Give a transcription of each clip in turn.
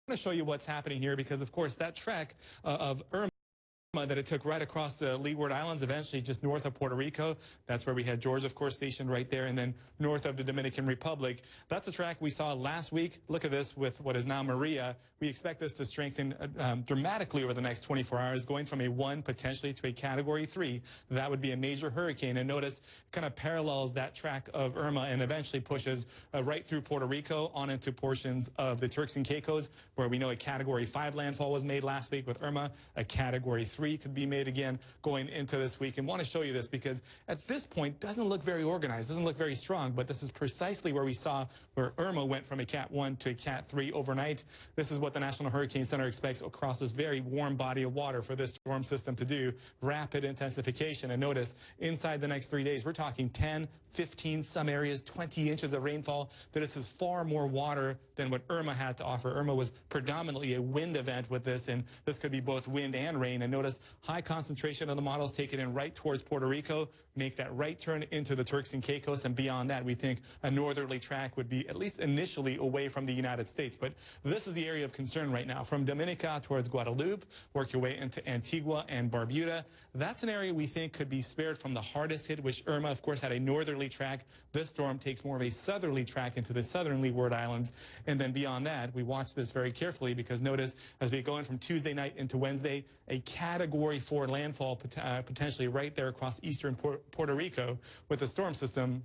To show you what's happening here because, of course, that trek of Irma that it took right across the Leeward Islands, eventually just north of Puerto Rico. That's where we had Georgia, of course, stationed right there, and then north of the Dominican Republic. That's a track we saw last week. Look at this with what is now Maria. We expect this to strengthen dramatically over the next 24 hours, going from a 1 potentially to a Category 3. That would be a major hurricane, and notice kind of parallels that track of Irma and eventually pushes right through Puerto Rico on into portions of the Turks and Caicos, where we know a Category 5 landfall was made last week with Irma. A Category 3 could be made again going into this week. And want to show you this because at this point doesn't look very organized, doesn't look very strong, but this is precisely where we saw where Irma went from a Cat 1 to a Cat 3 overnight. This is what the National Hurricane Center expects across this very warm body of water for this storm system to do, rapid intensification. And notice inside the next 3 days, we're talking 10, 15, some areas, 20 inches of rainfall. This is far more water than what Irma had to offer. Irma was predominantly a wind event with this, and this could be both wind and rain. And notice high concentration of the models take it in right towards Puerto Rico, make that right turn into the Turks and Caicos, and beyond that, we think a northerly track would be at least initially away from the United States. But this is the area of concern right now. From Dominica towards Guadeloupe, work your way into Antigua and Barbuda. That's an area we think could be spared from the hardest hit, which Irma, of course, had a northerly track. This storm takes more of a southerly track into the southern Leeward Islands. And then beyond that, we watch this very carefully because notice as we go in from Tuesday night into Wednesday, a Category 4 landfall potentially right there across eastern Puerto Rico with the storm system.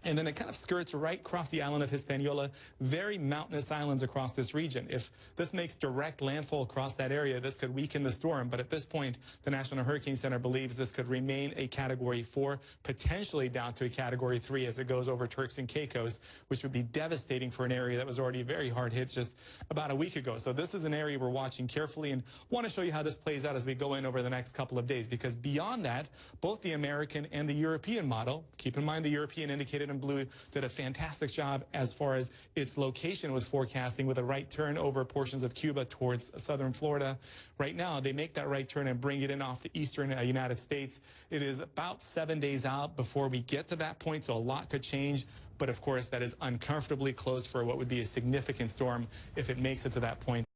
And then it kind of skirts right across the island of Hispaniola, very mountainous islands across this region. If this makes direct landfall across that area, this could weaken the storm. But at this point, the National Hurricane Center believes this could remain a Category 4, potentially down to a Category 3 as it goes over Turks and Caicos, which would be devastating for an area that was already very hard hit just about a week ago. So this is an area we're watching carefully and want to show you how this plays out as we go in over the next couple of days. Because beyond that, both the American and the European model, keep in mind the European indicated in blue, did a fantastic job as far as its location was forecasting with a right turn over portions of Cuba towards southern Florida. Right now, they make that right turn and bring it in off the eastern United States. It is about 7 days out before we get to that point, so a lot could change. But of course, that is uncomfortably close for what would be a significant storm if it makes it to that point.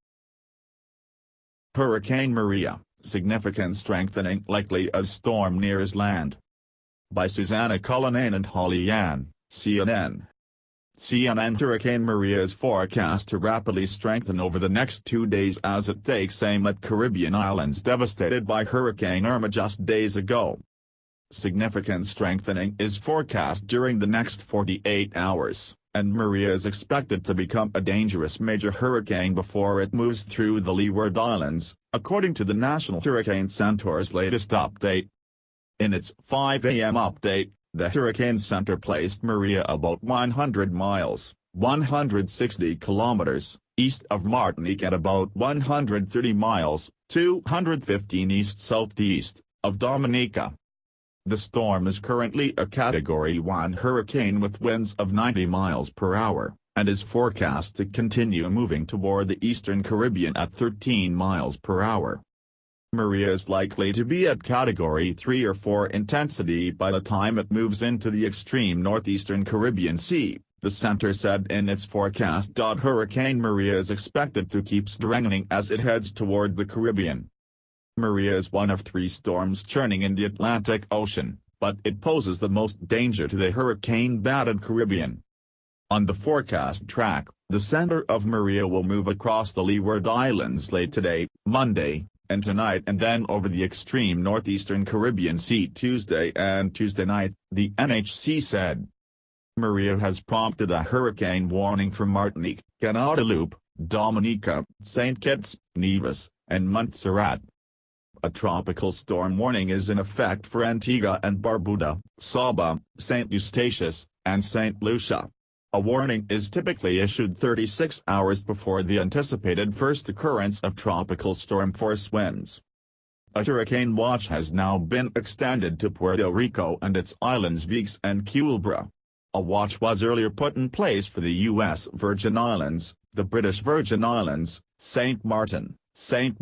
Hurricane Maria, significant strengthening likely as storm nears land. By Susanna Cullinane and Holly Yan, CNN. Hurricane Maria is forecast to rapidly strengthen over the next 2 days as it takes aim at Caribbean islands devastated by Hurricane Irma just days ago. Significant strengthening is forecast during the next 48 hours, and Maria is expected to become a dangerous major hurricane before it moves through the Leeward Islands, according to the National Hurricane Center's latest update. In its 5 a.m. update, the Hurricane Center placed Maria about 100 miles, 160 kilometers, east of Martinique at about 130 miles, 215 east-southeast, of Dominica. The storm is currently a Category 1 hurricane with winds of 90 miles per hour, and is forecast to continue moving toward the eastern Caribbean at 13 miles per hour. Maria is likely to be at Category 3 or 4 intensity by the time it moves into the extreme northeastern Caribbean Sea, the center said in its forecast. Hurricane Maria is expected to keep strengthening as it heads toward the Caribbean. Maria is one of 3 storms churning in the Atlantic Ocean, but it poses the most danger to the hurricane-battered Caribbean. On the forecast track, the center of Maria will move across the Leeward Islands late today, Monday, and tonight, and then over the extreme northeastern Caribbean Sea Tuesday and Tuesday night, the NHC said. Maria has prompted a hurricane warning for Martinique, Guadeloupe, Dominica, St. Kitts, Nevis, and Montserrat. A tropical storm warning is in effect for Antigua and Barbuda, Saba, St. Eustatius, and St. Lucia. A warning is typically issued 36 hours before the anticipated first occurrence of tropical storm-force winds. A hurricane watch has now been extended to Puerto Rico and its islands Vieques and Culebra. A watch was earlier put in place for the U.S. Virgin Islands, the British Virgin Islands, St. Martin, St.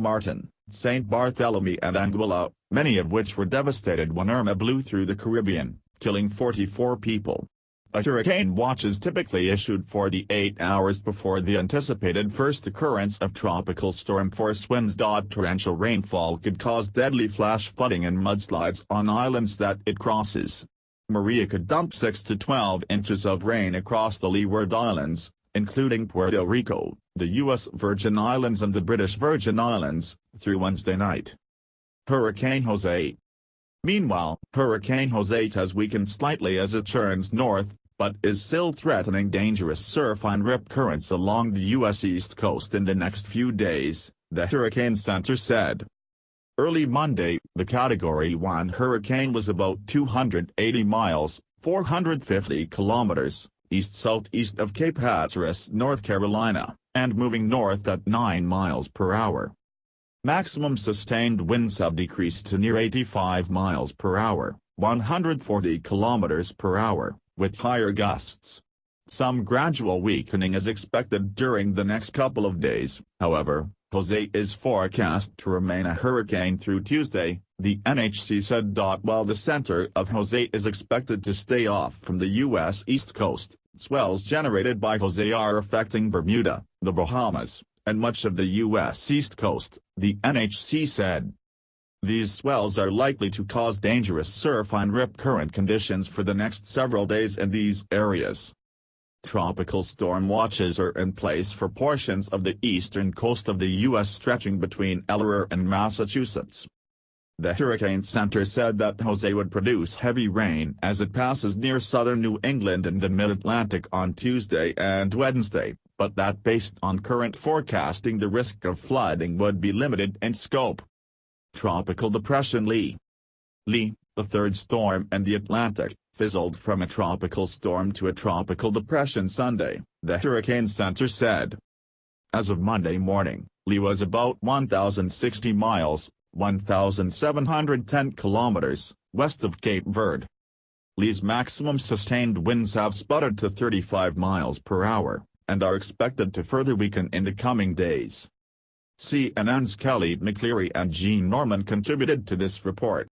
Bartholomew and Anguilla, many of which were devastated when Irma blew through the Caribbean, killing 44 people. A hurricane watch is typically issued 48 hours before the anticipated first occurrence of tropical storm force winds. Torrential rainfall could cause deadly flash flooding and mudslides on islands that it crosses. Maria could dump 6 to 12 inches of rain across the Leeward Islands, including Puerto Rico, the U.S. Virgin Islands and the British Virgin Islands, through Wednesday night. Hurricane Jose. Meanwhile, Hurricane Jose has weakened slightly as it churns north, but is still threatening dangerous surf and rip currents along the U.S. East Coast in the next few days, the Hurricane Center said. Early Monday, the Category 1 hurricane was about 280 miles, 450 kilometers, east-southeast of Cape Hatteras, North Carolina, and moving north at 9 miles per hour. Maximum sustained winds have decreased to near 85 miles per hour, 140 kilometers per hour, with higher gusts. Some gradual weakening is expected during the next couple of days, however. Jose is forecast to remain a hurricane through Tuesday, the NHC said. While the center of Jose is expected to stay off from the U.S. East Coast, swells generated by Jose are affecting Bermuda, the Bahamas, and much of the U.S. East Coast, the NHC said. These swells are likely to cause dangerous surf and rip current conditions for the next several days in these areas. Tropical storm watches are in place for portions of the eastern coast of the U.S. stretching between Delaware and Massachusetts. The Hurricane Center said that Jose would produce heavy rain as it passes near southern New England and the mid-Atlantic on Tuesday and Wednesday, but that based on current forecasting the risk of flooding would be limited in scope. Tropical Depression Lee, the third storm in the Atlantic, fizzled from a tropical storm to a tropical depression Sunday, the Hurricane Center said. As of Monday morning, Lee was about 1,060 miles, 1,710 kilometers, west of Cape Verde. Lee's maximum sustained winds have sputtered to 35 miles per hour, and are expected to further weaken in the coming days. CNN's Kelly McCleary and Gene Norman contributed to this report.